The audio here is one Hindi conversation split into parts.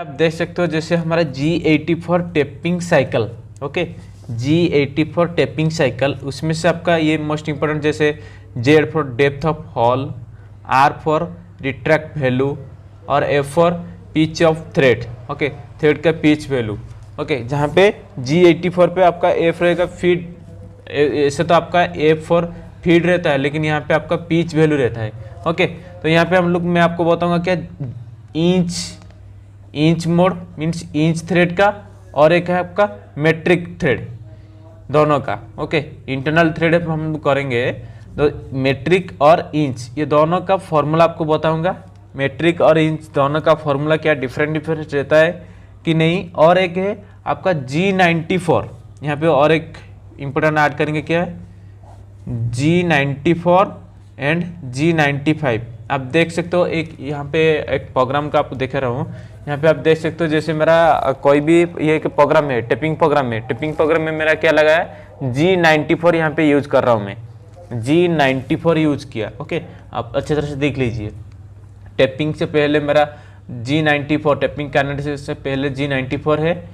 आप देख सकते हो जैसे हमारा G84 tapping cycle, okay, G84 tapping cycle, उसमें से आपका ये मोस्ट इंपॉर्टेंट जैसे Z for depth of hole, R for retract value और F for pitch of thread, okay, thread का पिच वैल्यू, ओके, जहाँ पे G84 पे आपका F रहेगा फीड, ऐसे तो आपका F फॉर फीड रहता है, लेकिन यहाँ पे आपका पिच वैल्यू रहता है, ओके। तो यहाँ पे हम लोग, मैं आपको बताऊंगा क्या, inch mode means inch thread का, और एक है आपका मेट्रिक थ्रेड, दोनों का, ओके। इंटरनल थ्रेड हम करेंगे तो मेट्रिक और इंच, ये दोनों का फॉर्मूला आपको बताऊंगा, मेट्रिक और इंच दोनों का फॉर्मूला क्या डिफरेंट रहता है कि नहीं। और एक है आपका G94, यहाँ पे और एक इंपॉर्टेंट ऐड करेंगे, क्या है G94 एंड G95। आप देख सकते हो एक यहाँ पे एक प्रोग्राम का आपको दिखा रहा हूँ, यहाँ पे आप देख सकते हो जैसे मेरा कोई भी ये एक प्रोग्राम है, टेपिंग प्रोग्राम में मेरा क्या लगा है G94, यहाँ पे यूज कर रहा हूँ मैं, G94 यूज किया, ओके। आप अच्छी तरह से देख लीजिए, टेपिंग से पहले मेरा G94, टेपिंग करने से पहले G94 है,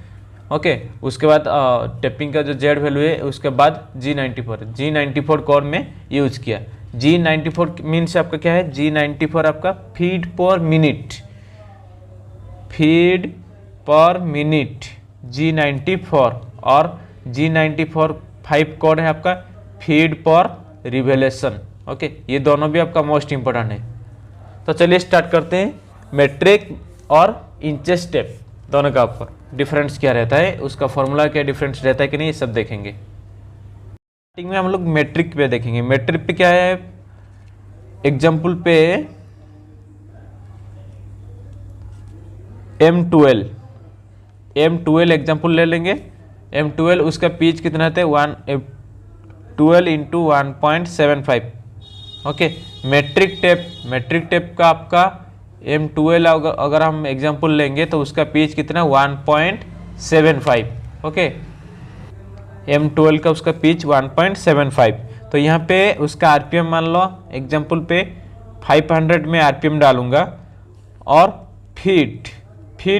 ओके। उसके बाद टेपिंग का जो Z वैल्यू है उसके बाद G94 कोर में यूज किया। G94 मीन्स आपका क्या है, G94 आपका फीड पर मिनट G94, और G94 5 कोड है आपका फीड पर रिवोल्यूशन, ओके। ये दोनों भी आपका मोस्ट इंपॉर्टेंट है। तो चलिए स्टार्ट करते हैं, मेट्रिक और इंचेस स्टेप दोनों का ऊपर डिफरेंस क्या रहता है, उसका फॉर्मूला क्या डिफरेंस रहता है कि नहीं, ये सब देखेंगे। स्टार्टिंग में हम लोग मेट्रिक पे देखेंगे। मेट्रिक पे क्या है, एग्जाम्पल पे M12 एग्जाम्पल ले लेंगे। M12 उसका पिच कितना था, 12 इंटू 1.75, ओके। मेट्रिक टेप का आपका M12 अगर हम एग्जाम्पल लेंगे तो उसका पिच कितना, 1.75, ओके। M12 का उसका पिच 1.75। तो यहाँ पे उसका RPM मान लो, एग्जाम्पल पे 500 में RPM डालूंगा, और फीड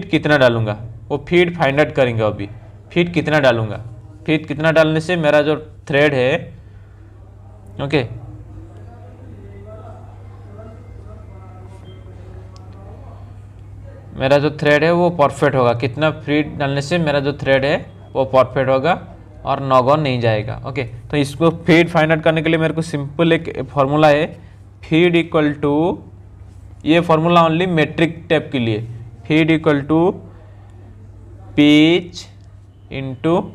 कितना डालूंगा, वो फीड फाइंड आउट करेंगे। अभी फीड कितना डालूंगा, फीड कितना डालने से मेरा जो थ्रेड है, ओके, मेरा जो थ्रेड है वो परफेक्ट होगा, कितना फीड डालने से मेरा जो थ्रेड है वो परफेक्ट होगा और नॉगॉन नहीं जाएगा, ओके। तो इसको फीड फाइंड आउट करने के लिए मेरे को सिंपल एक फॉर्मूला है, फीड इक्वल टू, ये फॉर्मूला ओनली मेट्रिक टेप के लिए, feed equal to pitch into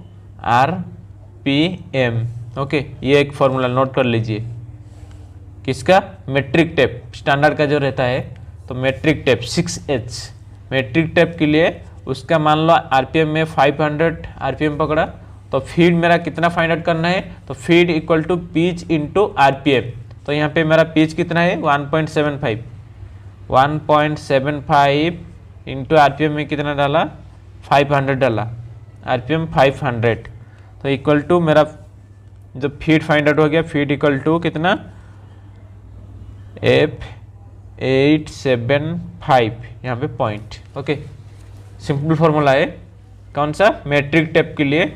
RPM, okay. ये एक फॉर्मूला नोट कर लीजिए, किसका, मेट्रिक टेप स्टैंडर्ड का जो रहता है, तो metric tape 6H metric tap के लिए उसका मान लो RPM में 500 RPM पकड़ा, तो फीड मेरा कितना फाइंड आउट करना है, तो feed equal to pitch into RPM। तो यहाँ पे मेरा पिच कितना है, 1.75 इंटू RPM में कितना डाला, 500 डाला, RPM 500, तो इक्वल टू मेरा जो फीड फाइंड आउट हो गया, फीड इक्वल टू कितना, F875 यहाँ पे पॉइंट, ओके। सिंपल फॉर्मूला है, कौन सा, मेट्रिक टेप के लिए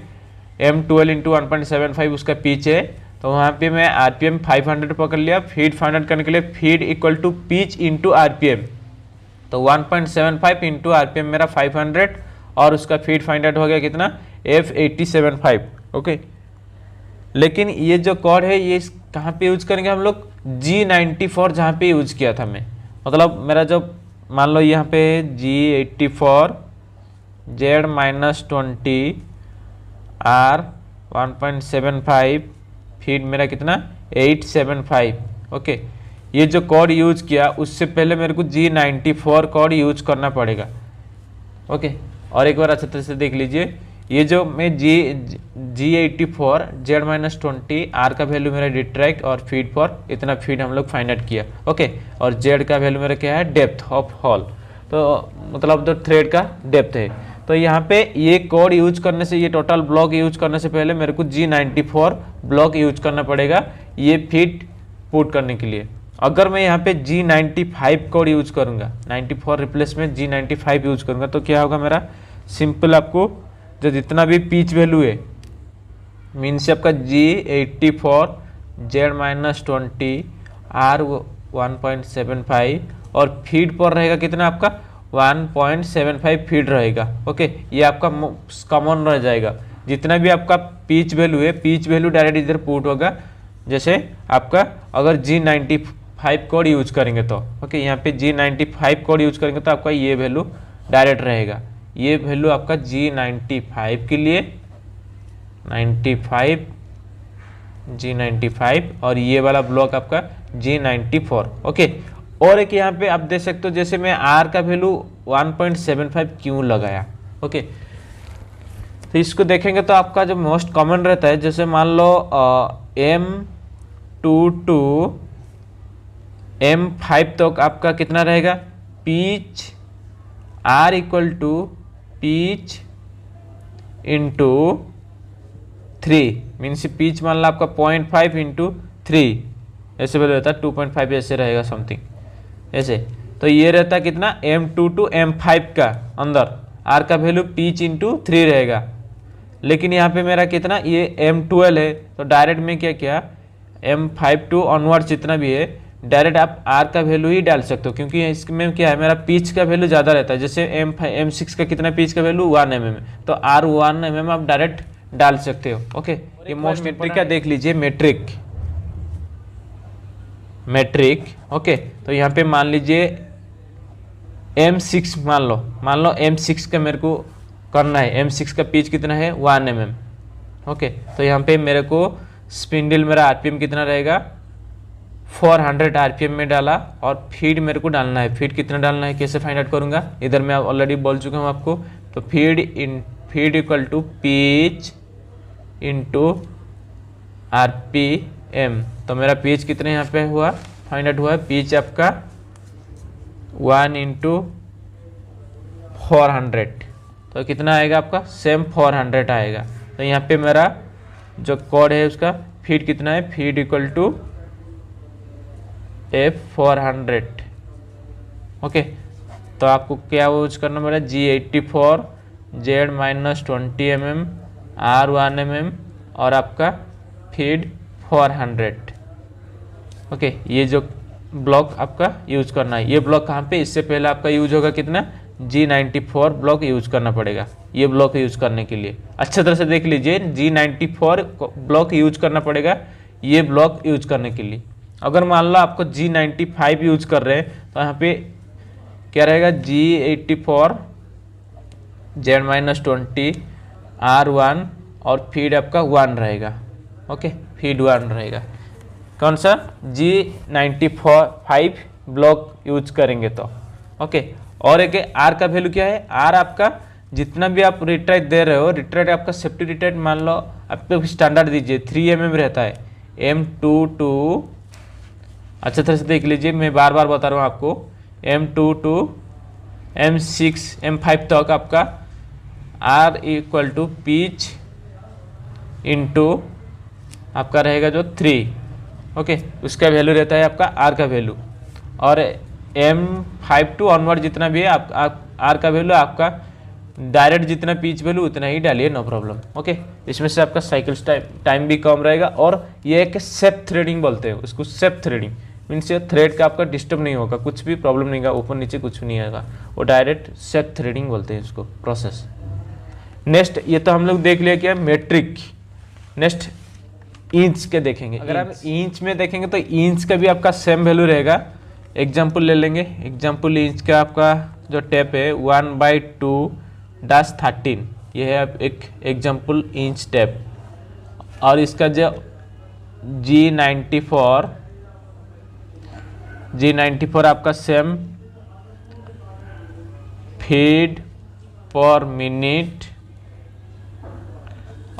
M12 इंटू 1.75 उसका पिच है, तो वहाँ पे मैं RPM 500 पकड़ लिया, फीड फाइंड आउट करने के लिए feed equal to pitch into RPM, तो 1.75 इंटू RPM मेरा 500, और उसका फीड फाइंड आउट हो गया कितना, F875, ओके। लेकिन ये जो कोड है ये कहाँ पे यूज करेंगे हम लोग, G94 जहाँ पे यूज किया था मैं, मतलब मेरा जो मान लो यहाँ पे G84 Z-20 R 1.75 फीड मेरा कितना 875, ओके। ये जो कोड यूज किया उससे पहले मेरे को G94 कोड यूज करना पड़ेगा, ओके। और एक बार अच्छी तरह से देख लीजिए, ये जो मैं G84 Z-20 R का वैल्यू मेरा डिट्रैक्ट और फीड पर इतना फीड हम लोग फाइंड आउट किया, ओके। और Z का वैल्यू मेरा क्या है, डेप्थ ऑफ हॉल, तो मतलब जो थ्रेड का डेप्थ है। तो यहाँ पे ये कोड यूज करने से, ये टोटल ब्लॉक यूज करने से पहले मेरे को G94 ब्लॉक यूज करना पड़ेगा ये फीड पुट करने के लिए, अगर मैं यहाँ पे G95 कोड यूज करूँगा, 94 रिप्लेस में G95 यूज करूँगा तो क्या होगा मेरा, सिंपल आपको जो जितना भी पिच वैल्यू है मीन्स आपका G84 Z-20 R 1.75 और फीड पर रहेगा कितना आपका 1.75 फीड रहेगा। ओके, ये आपका कॉमन रह जाएगा। जितना भी आपका पिच वैल्यू है, पिच वैल्यू डायरेक्ट इधर पुट होगा। जैसे आपका अगर G95 कोड यूज करेंगे तो ओके, यहाँ पे G95 कोड यूज करेंगे तो आपका ये वैल्यू डायरेक्ट रहेगा। ये वैल्यू आपका G95 के लिए 95 G95 और ये वाला ब्लॉक आपका G94। ओके, और एक यहाँ पे आप देख सकते हो जैसे मैं R का वैल्यू 1.75 क्यों लगाया। ओके, तो इसको देखेंगे तो आपका जो मोस्ट कॉमन रहता है, जैसे मान लो M2 टू M5 तक आपका कितना रहेगा, pitch R equal to pitch into 3 means pitch मान लो आपका 0.5 इंटू 3 ऐसे वैल्यू रहता है, 2.5 ऐसे रहेगा समथिंग ऐसे। तो ये रहता है कितना M2 टू M5 का अंदर R का वैल्यू पिच इंटू 3 रहेगा। लेकिन यहाँ पे मेरा कितना ये M12 है, तो डायरेक्ट में क्या किया M5 टू ऑनवर्ड जितना भी है डायरेक्ट आप R का वैल्यू ही डाल सकते हो, क्योंकि इसमें क्या है मेरा पिच का वैल्यू ज़्यादा रहता है। जैसे M6 का कितना पिच का वैल्यू 1 mm, तो R 1 mm आप डायरेक्ट डाल सकते हो। ओके, ये मोस्ट मेट्रिक का देख लीजिए, मैट्रिक। ओके, तो यहाँ पे मान लीजिए M6 मान लो M6 का मेरे को करना है, M6 का पिच कितना है 1 mm। ओके, तो यहाँ पे मेरे को स्पिंडल मेरा RPM कितना रहेगा 400 RPM में डाला, और फीड मेरे को डालना है। फीड कितना डालना है कैसे फाइंड आउट करूँगा, इधर मैं ऑलरेडी बोल चुका हूँ आपको। तो feed equal to pitch into RPM। तो मेरा पिच कितने यहाँ पे हुआ फाइंड आउट हुआ है, पिच आपका 1 इंटू 400, तो कितना आएगा आपका सेम 400 आएगा। तो यहाँ पे मेरा जो कोड है उसका फीड कितना है, feed equal to F400। Okay, तो आपको क्या यूज करना पड़ेगा, G84 Z-20 mm R 1 mm और आपका फीड 400। ओके, ये जो ब्लॉक आपका यूज करना है। ये ब्लॉक कहाँ पे, इससे पहले आपका यूज होगा कितना G94 ब्लॉक यूज करना पड़ेगा। ये ब्लॉक यूज करने के लिए अच्छे तरह से देख लीजिए, G94 ब्लॉक यूज करना पड़ेगा ये ब्लॉक यूज करने के लिए। अगर मान लो आपको G95 यूज कर रहे हैं तो यहाँ पे क्या रहेगा, G84 Z-20 R1 और फीड आपका 1 रहेगा। ओके, फीड 1 रहेगा। कौन सा G95 ब्लॉक यूज करेंगे तो। ओके, और एक R का वैल्यू क्या है, R आपका जितना भी आप रिट्रेट दे रहे हो, रिट्रेट आपका सेफ्टी रिट्रेट मान लो आपको स्टैंडर्ड दीजिए 3 mm रहता है। M2 टू अच्छे तरह से देख लीजिए, मैं बार बार बता रहा हूँ आपको, M2 टू M6 M5 तक आपका R equal to pitch into आपका रहेगा जो 3। ओके, उसका वैल्यू रहता है आपका R का वैल्यू, और M5 टू ऑनवर्ड जितना भी है आप R का वैल्यू आपका डायरेक्ट जितना पिच वैल्यू उतना ही डालिए, नो प्रॉब्लम। ओके, इसमें से आपका साइकिल टाइम भी कम रहेगा, और ये एक सेफ थ्रेडिंग बोलते हैं उसको। सेफ थ्रेडिंग मीन्स ये थ्रेड का आपका डिस्टर्ब नहीं होगा, कुछ भी प्रॉब्लम नहीं होगा, ऊपर नीचे कुछ नहीं आएगा, वो डायरेक्ट सेफ थ्रेडिंग बोलते हैं उसको प्रोसेस। नेक्स्ट, ये तो हम लोग देख लिया क्या मेट्रिक। नेक्स्ट इंच के देखेंगे। अगर आप इंच में देखेंगे तो इंच का भी आपका सेम वैल्यू रहेगा। एग्जाम्पल ले लेंगे, एग्जाम्पल इंच का आपका जो टेप है 1/2-13, ये है एक एग्जाम्पल इंच टेप। और इसका जो G94 आपका सेम फीड पर मिनट,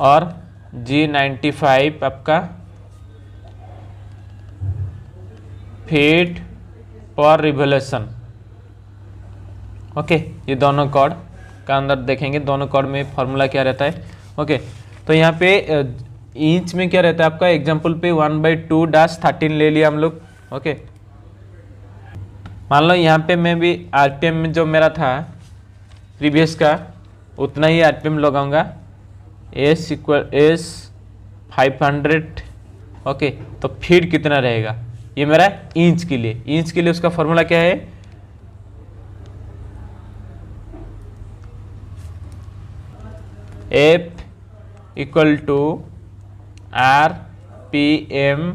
और G95 आपका फीड पर रिवोल्यूशन। ओके, ये दोनों कोड का अंदर देखेंगे, दोनों कोड में फॉर्मूला क्या रहता है। ओके, तो यहाँ पे इंच में क्या रहता है आपका, एग्जाम्पल पे 1/2-13 ले लिया हम लोग। ओके, मान लो यहाँ पे मैं भी आरपीएम में जो मेरा था प्रीवियस का उतना ही आरपीएम लगाऊंगा, एस 500। ओके, तो फीट कितना रहेगा, ये मेरा इंच के लिए। इंच के लिए उसका फॉर्मूला क्या है, F equal to R P M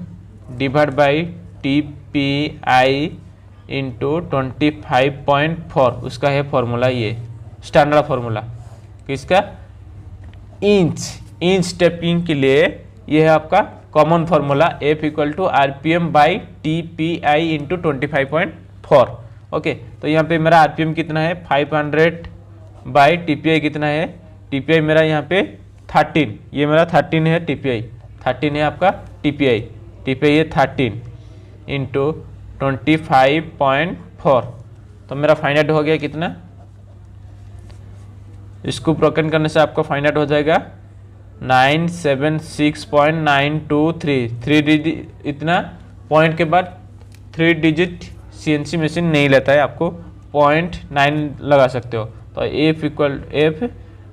divide by T P I into 25.4, उसका है फॉर्मूला, ये स्टैंडर्ड फॉर्मूला किसका, इंच स्टेपिंग के लिए ये है आपका common formula, F equal to R P M by T P I into 25.4। Okay, तो यहाँ पे मेरा आरपीएम कितना है 500 बाई टीपीआई कितना है, टीपीआई मेरा यहाँ पे 13, ये मेरा 13 है, टीपीआई 13 है आपका, टीपीआई है 13 इंटू 25.4, तो मेरा फाइंड आउट हो गया कितना, इसको ब्रोकन करने से आपको फाइंड आउट हो जाएगा 976.923। 3 डिजिट इतना पॉइंट के बाद 3 डिजिट सीएनसी मशीन नहीं लेता है, आपको 0.9 लगा सकते हो, तो एफ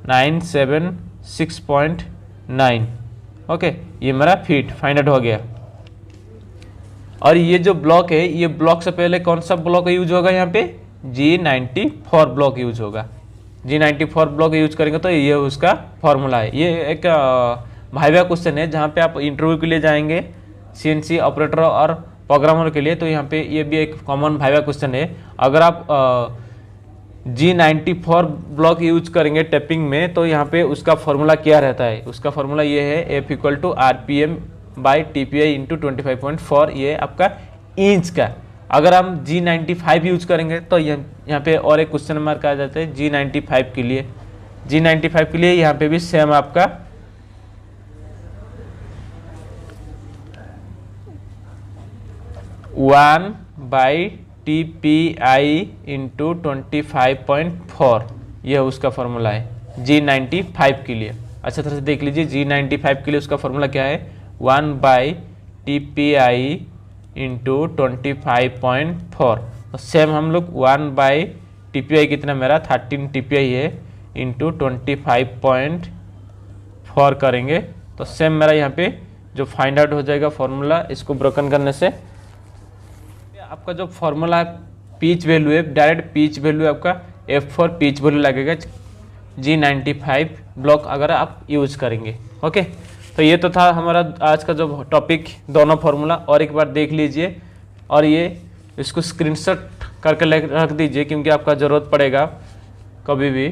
976.9। ओके, ये मेरा फीट फाइंड आउट हो गया। और ये जो ब्लॉक है, ये ब्लॉक से पहले कौन सा ब्लॉक यूज होगा, यहाँ पे G94 ब्लॉक यूज होगा। G94 ब्लॉक यूज करेंगे तो ये उसका फॉर्मूला है। ये एक वाइवा क्वेश्चन है जहाँ पे आप इंटरव्यू के लिए जाएंगे सीएनसी ऑपरेटर और प्रोग्रामर के लिए, तो यहाँ पे ये भी एक कॉमन वाइवा क्वेश्चन है। अगर आप G94 ब्लॉक यूज करेंगे टैपिंग में तो यहाँ पे उसका फॉर्मूला क्या रहता है, उसका फॉर्मूला ये है F equal to R P M by T P I into 25.4, ये आपका इंच का। अगर हम G95 यूज करेंगे तो यहाँ पे और एक क्वेश्चन मार्क आ जाता है G95 के लिए। G95 के लिए यहाँ पे भी सेम आपका 1 by T P I into 25.4, यह उसका फॉर्मूला है G95 के लिए। अच्छा तरह से देख लीजिए, G95 के लिए उसका फॉर्मूला क्या है, 1 by T P I into 25.4। तो सेम हम लोग 1 बाई टी पी आई कितना मेरा 13 टी पी आई है इंटू 25.4 करेंगे, तो सेम मेरा यहाँ पे जो फाइंड आउट हो जाएगा फॉर्मूला, इसको ब्रोकन करने से आपका जो फॉर्मूला पिच वैल्यू है, डायरेक्ट पिच वैल्यू आपका F4 पिच वैल्यू लगेगा G95 ब्लॉक अगर आप यूज करेंगे। ओके, तो ये तो था हमारा आज का जो टॉपिक, दोनों फार्मूला और एक बार देख लीजिए और ये इसको स्क्रीनशॉट करके रख दीजिए क्योंकि आपका ज़रूरत पड़ेगा कभी भी।